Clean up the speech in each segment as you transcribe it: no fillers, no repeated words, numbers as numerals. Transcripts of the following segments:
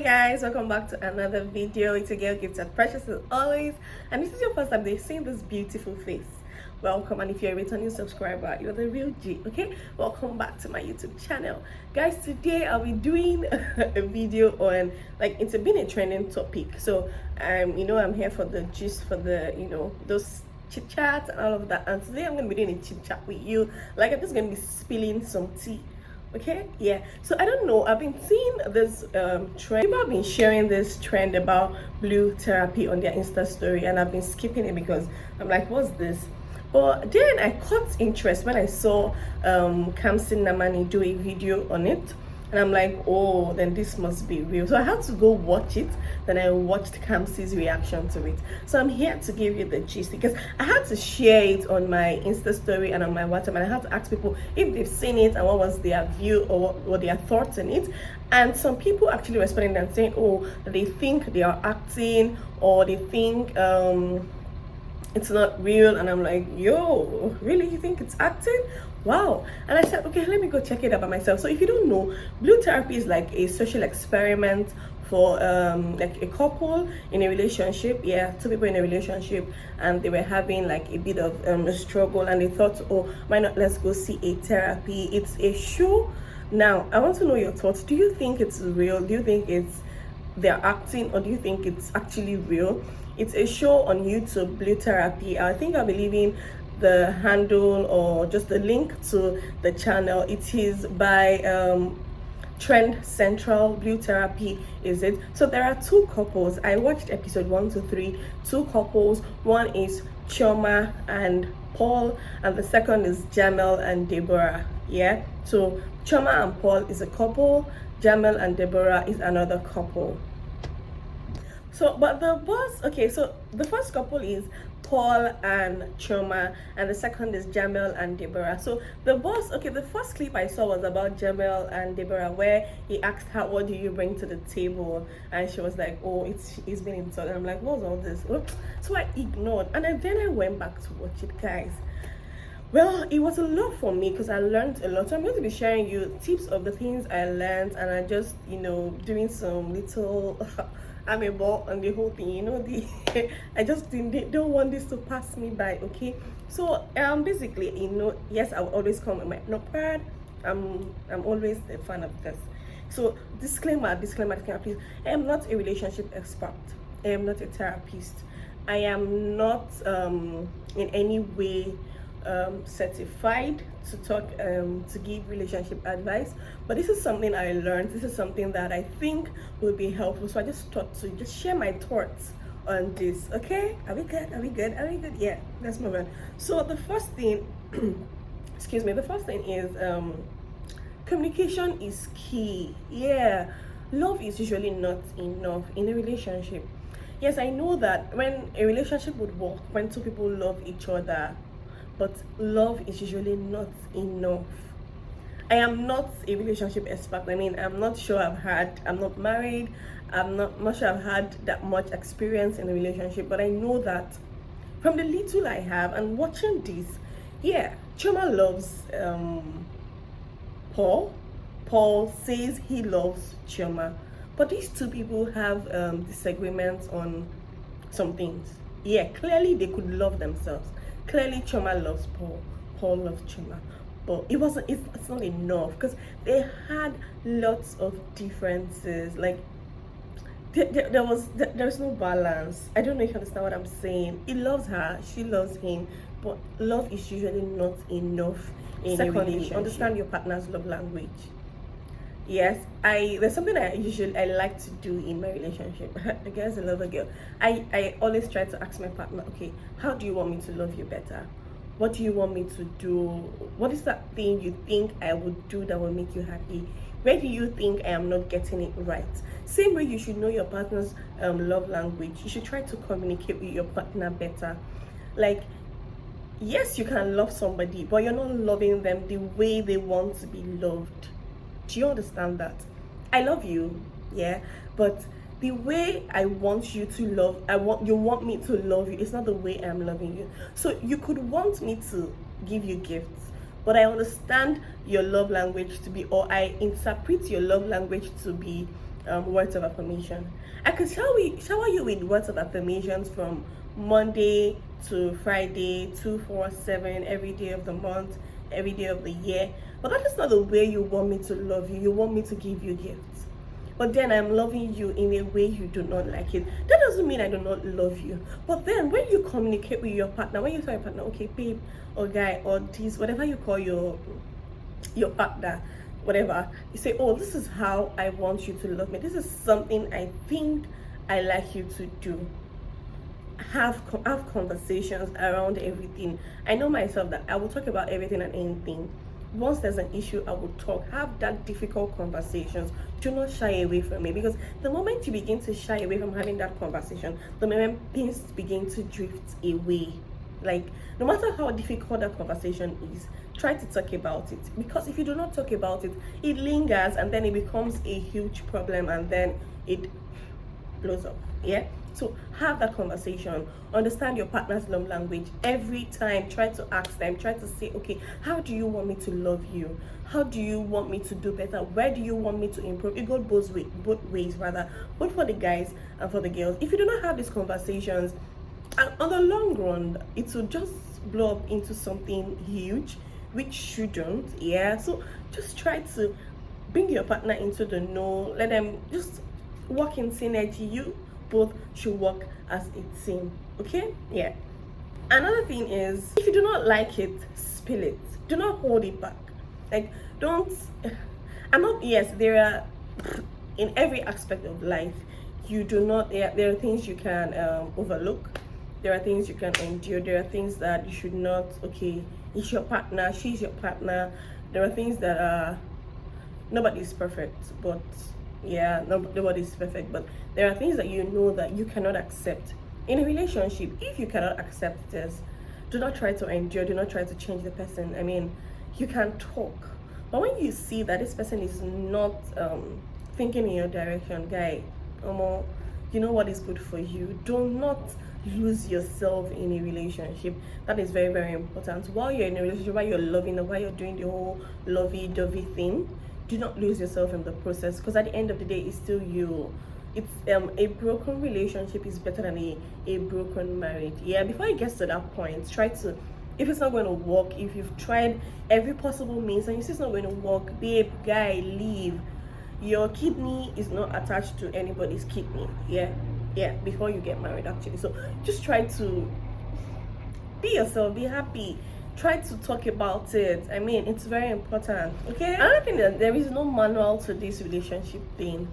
Guys, welcome back to another video. It's a girl gifted precious as always, and this is your first time seeing this beautiful face. Welcome, and if you're a returning subscriber, you're the real G. Okay, welcome back to my YouTube channel. Guys, today I'll be doing a video on, like, it's been a trending topic, so I'm here for the gist, for the those chit chat and all of that. And today I'm gonna be doing a chit chat with you. Like, I'm just gonna be spilling some tea. Okay, yeah. So I don't know, I've been seeing this trend. People have been sharing this trend about blue therapy on their Insta story, and I've been skipping it because I'm like, what's this? But then I caught interest when I saw Kamsi Namani do a video on it, and I'm like, oh, then this must be real. So I had to go watch it. Then I watched Kamsi's reaction to it. So I'm here to give you the gist, because I had to share it on my Insta story and on my WhatsApp, and I had to ask people if they've seen it and what was their view or what their thoughts on it. And some people actually responding and saying, oh, they think they are acting, or they think it's not real. And I'm like, yo, really, you think it's acting? Wow. And I said, okay, let me go check it out by myself. So if you don't know, blue therapy is like a social experiment for like a couple in a relationship. Yeah, two people in a relationship, and they were having like a bit of a struggle, and they thought, oh, why not, let's go see a therapy. It's a show. Now I want to know your thoughts. Do you think it's real? Do you think they're acting, or do you think it's actually real? It's a show on YouTube, blue therapy. I think I'll be leaving the handle or just the link to the channel. It is by Trend CENTRL, blue therapy is it. So there are two couples. I watched episode 1 to 3. Two couples. One is Chioma and Paul, and the second is Jamel and Debra. Yeah, so Chioma and Paul is a couple, Jamel and Debra is another couple. So, but the boss, okay, so the first couple is Paul and Chioma, and the second is Jamel and Debra. So the boss, okay, the first clip I saw was about Jamel and Debra, where he asked her, what do you bring to the table? And she was like, oh, it's been insulted. And I'm like, what's all this? So I ignored, and then I went back to watch it, guys. Well, it was a lot for me because I learned a lot. So I'm going to be sharing you tips of the things I learned, and I just, doing some little I'm a ball on the whole thing, I just don't want this to pass me by. Okay, so basically, yes, I will always come with my notepad. I'm always a fan of this. So disclaimer, please. I am not a relationship expert. I am not a therapist. I am not in any way certified to talk to give relationship advice, but this is something I learned. This is something that I think will be helpful, so I just thought to just share my thoughts on this. Okay, are we good? Yeah, let's move on. So the first thing excuse me, the first thing is communication is key. Yeah, love is usually not enough in a relationship. Yes, I know that when a relationship would work, when two people love each other, but love is usually not enough. I am not a relationship expert. I mean, I'm not sure I'm not married. I'm not sure I've had that much experience in a relationship, but I know that from the little I have and watching this, yeah, Chioma loves Paul. Paul says he loves Chioma, but these two people have disagreements on some things. Yeah, clearly they could love themselves. Clearly Chioma loves Paul, Paul loves Chioma, but it's not enough, because they had lots of differences. Like there's no balance. I don't know if you understand what I'm saying. He loves her, she loves him, but love is usually not enough in a relationship. Understand your partner's love language. Yes, there's something I like to do in my relationship. I guess I love a girl. I always try to ask my partner, okay, how do you want me to love you better? What do you want me to do? What is that thing you think I would do that will make you happy? Where do you think I am not getting it right? Same way you should know your partner's love language. You should try to communicate with your partner better. Like, yes, you can love somebody, but you're not loving them the way they want to be loved. Do you understand that? I love you, yeah, but the way I want you to love, you want me to love you, it's not the way I'm loving you. So you could want me to give you gifts, but I understand your love language to be, or I interpret your love language to be words of affirmation. I could shower you with words of affirmations from Monday to Friday, 247, every day of the month, every day of the year. But that is not the way you want me to love you. You want me to give you gifts. But then I'm loving you in a way you do not like it. That doesn't mean I do not love you. But then when you communicate with your partner, when you tell your partner, okay, babe or guy or this, whatever you call your partner, whatever, you say, oh, this is how I want you to love me. This is something I think I like you to do. Have conversations around everything. I know myself that I will talk about everything and anything. Once there's an issue, I will talk. Have that difficult conversations. Do not shy away from it, because the moment you begin to shy away from having that conversation, the moment things begin to drift away. Like, no matter how difficult that conversation is, try to talk about it, because if you do not talk about it, it lingers and then it becomes a huge problem and then it blows up. Yeah, so have that conversation. Understand your partner's love language. Every time try to ask them, try to say, okay, how do you want me to love you? How do you want me to do better? Where do you want me to improve? It goes both ways, rather, both for the guys and for the girls. If you do not have these conversations, and on the long run, it will just blow up into something huge, which shouldn't. Yeah, so just try to bring your partner into the know. Let them just work in synergy. You both should work as a team. Okay? Yeah. Another thing is, if you do not like it, spill it. Do not hold it back. Like, don't. I'm not. Yes, there are, in every aspect of life, you do not. There are things you can overlook. There are things you can endure. There are things that you should not. Okay, it's your partner. She's your partner. There are things that are. Nobody's perfect, but yeah, nobody's perfect. But there are things that you know that you cannot accept in a relationship. If you cannot accept this, do not try to endure. Do not try to change the person. I mean, you can talk, but when you see that this person is not thinking in your direction, guy, you know what is good for you. Do not lose yourself in a relationship. That is very, very important. While you're in a relationship, while you're loving, or while you're doing the whole lovey-dovey thing, do not lose yourself in the process, because at the end of the day, it's still you. It's a broken relationship is better than a broken marriage. Yeah, before it gets to that point, try to, if it's not going to work, if you've tried every possible means and you see it's not going to work, babe, guy, leave. Your kidney is not attached to anybody's kidney. Yeah, before you get married, actually. So just try to be yourself, be happy. Try to talk about it. I mean, it's very important. Okay, another thing, that there is no manual to this relationship thing.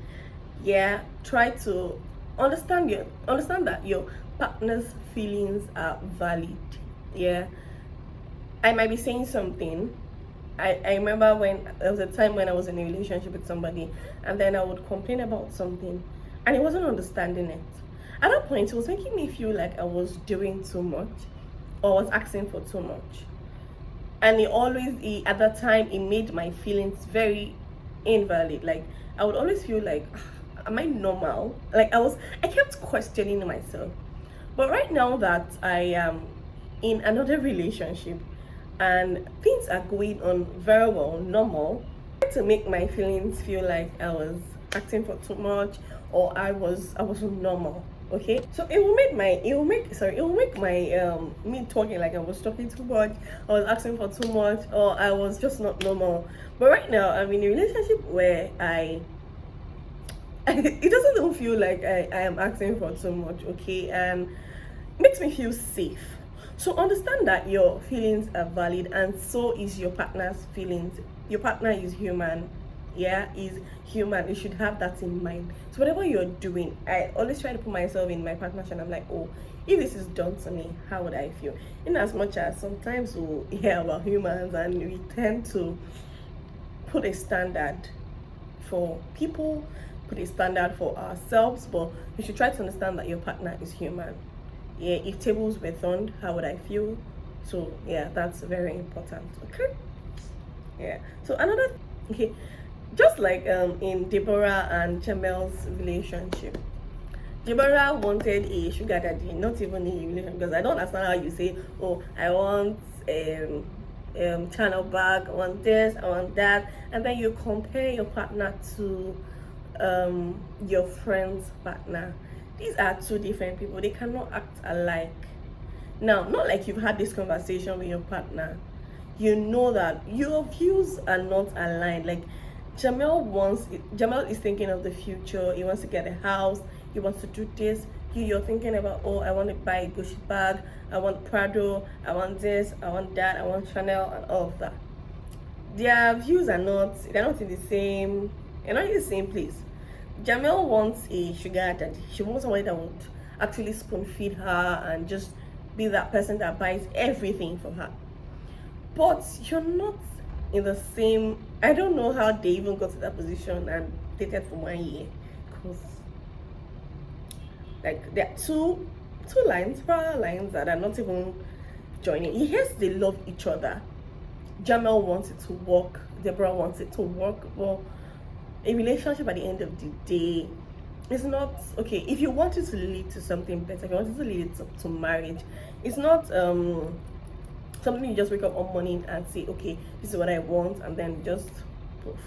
Yeah, try to understand that your partner's feelings are valid. Yeah, I might be saying something. I remember when there was a time when I was in a relationship with somebody, and then I would complain about something and he wasn't understanding it. At that point, it was making me feel like I was doing too much or was asking for too much. And at that time, it made my feelings very invalid. Like, I would always feel like, am I normal? Like, I kept questioning myself. But right now that I am in another relationship and things are going on very well, normal, I tried to make my feelings feel like I was acting for too much, or I wasn't normal. Okay, so it will make my me talking like I was talking too much, I was asking for too much, or I was just not normal. But right now I'm in a relationship where it doesn't even feel like I am asking for too much. Okay, and it makes me feel safe. So understand that your feelings are valid, and so is your partner's feelings. Your partner is human. Yeah, is human. You should have that in mind. So whatever you're doing, I always try to put myself in my partner's shoes. I'm like, oh, if this is done to me, how would I feel? In as much as sometimes we hear about humans and we tend to put a standard for people, put a standard for ourselves, but you should try to understand that your partner is human. Yeah, if tables were turned, how would I feel? So yeah, that's very important. Okay. Yeah. So okay, just like in Debra and Jamel's relationship, Debra wanted a sugar daddy, not even a relationship, because I don't understand how you say, oh, I want channel back, I want this, I want that, and then you compare your partner to your friend's partner. These are two different people. They cannot act alike. Now, not like you've had this conversation with your partner, you know that your views are not aligned. Like Jamel is thinking of the future. He wants to get a house, he wants to do this. You're thinking about, oh, I want to buy a Gucci bag, I want Prado, I want this, I want that, I want Chanel, and all of that. Their views are not, they're not in the same, they're not in the same place. Jamel wants a sugar daddy. She wants somebody that would actually spoon feed her and just be that person that buys everything for her. But you're not in the same. I don't know how they even got to that position and dated for 1 year, because like there are two parallel lines that are not even joining. Yes, they love each other. Jamel wants it to work, Debra wants it to work, but a relationship at the end of the day is not okay. If you want it to lead to something better, if you want it to lead to marriage, it's not something you just wake up one morning and say, okay, this is what I want, and then just poof.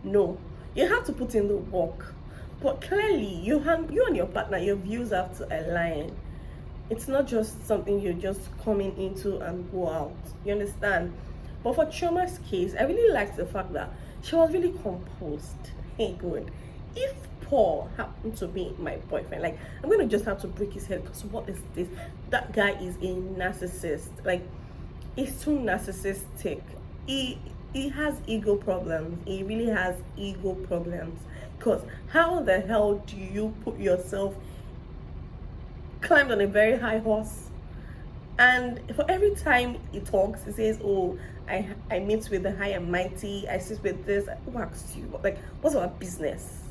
No, you have to put in the work. But clearly, you and your partner, your views have to align. It's not just something you're just coming into and go out. You understand? But for Chioma's case, I really liked the fact that she was really composed. Hey, good. If Paul happened to be my boyfriend, like, I'm gonna just have to break his head, because what is this? That guy is a narcissist. Like, he's too narcissistic. He has ego problems. He really has ego problems. Because how the hell do you put yourself, climbed on a very high horse, and for every time he talks, he says, oh, I meet with the high and mighty, I sit with this. Who asked you? Like, what's our business?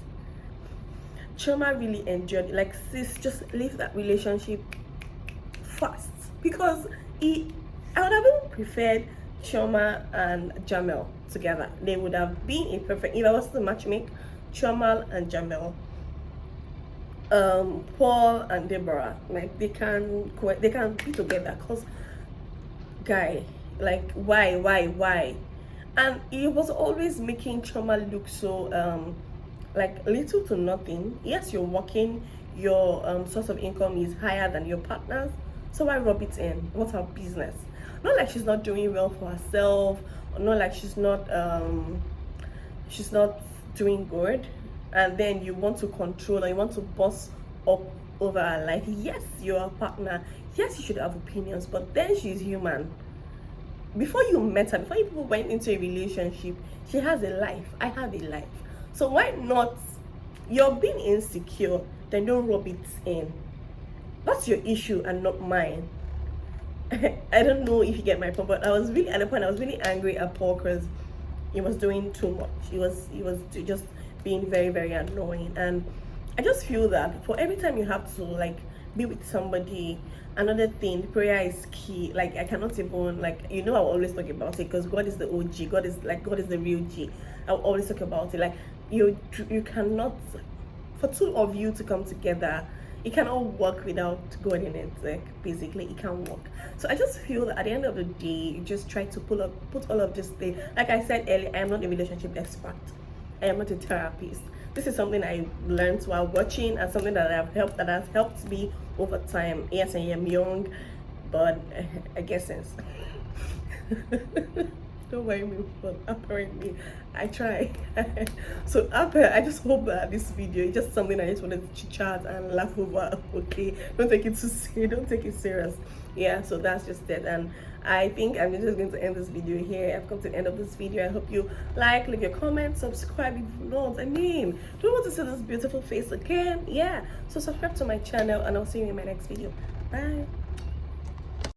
Chioma really enjoyed it. Like, sis, just leave that relationship fast, because I would have even preferred Chioma and Jamel together. They would have been a perfect, if I was to matchmake Chioma and Jamel, Paul and Debra, like, they can be together. Cause guy, like, why? And he was always making Chioma look so like little to nothing. Yes, you're working, your source of income is higher than your partner's, so why rub it in? What's her business? Not like she's not doing well for herself, or not like she's not doing good, and then you want to control, or you want to boss up over her life. Yes, you're a partner, yes, you should have opinions, but then she's human. Before you met her, before you people went into a relationship, she has a life, I have a life. So why not? You're being insecure, then don't rub it in. That's your issue and not mine. I don't know if you get my point, but I was really, at the point, I was really angry at Paul, because he was doing too much. He was just being very, very annoying. And I just feel that for every time you have to, like, be with somebody, another thing, prayer is key. Like, I cannot even, like, I will always talk about it, because God is the OG. God is the real G. I will always talk about it. Like, you cannot, for two of you to come together, it cannot work without God in it. Like, basically, it can't work. So I just feel that at the end of the day, you just try to put all of this thing. Like I said earlier, I am not a relationship expert. I am not a therapist. This is something I learned while watching, and something that has helped me over time. Yes, I am young, but I guess sense. Don't mind me, but apparently I try. So I just hope that this video is just something I just wanted to chat and laugh over. Okay, don't take it too serious. Don't take it serious. Yeah, so that's just it. And I think I'm just going to end this video here. I've come to the end of this video. I hope you leave your comments, subscribe if you don't. I mean, do you want to see this beautiful face again? Yeah, so subscribe to my channel, and I'll see you in my next video. Bye.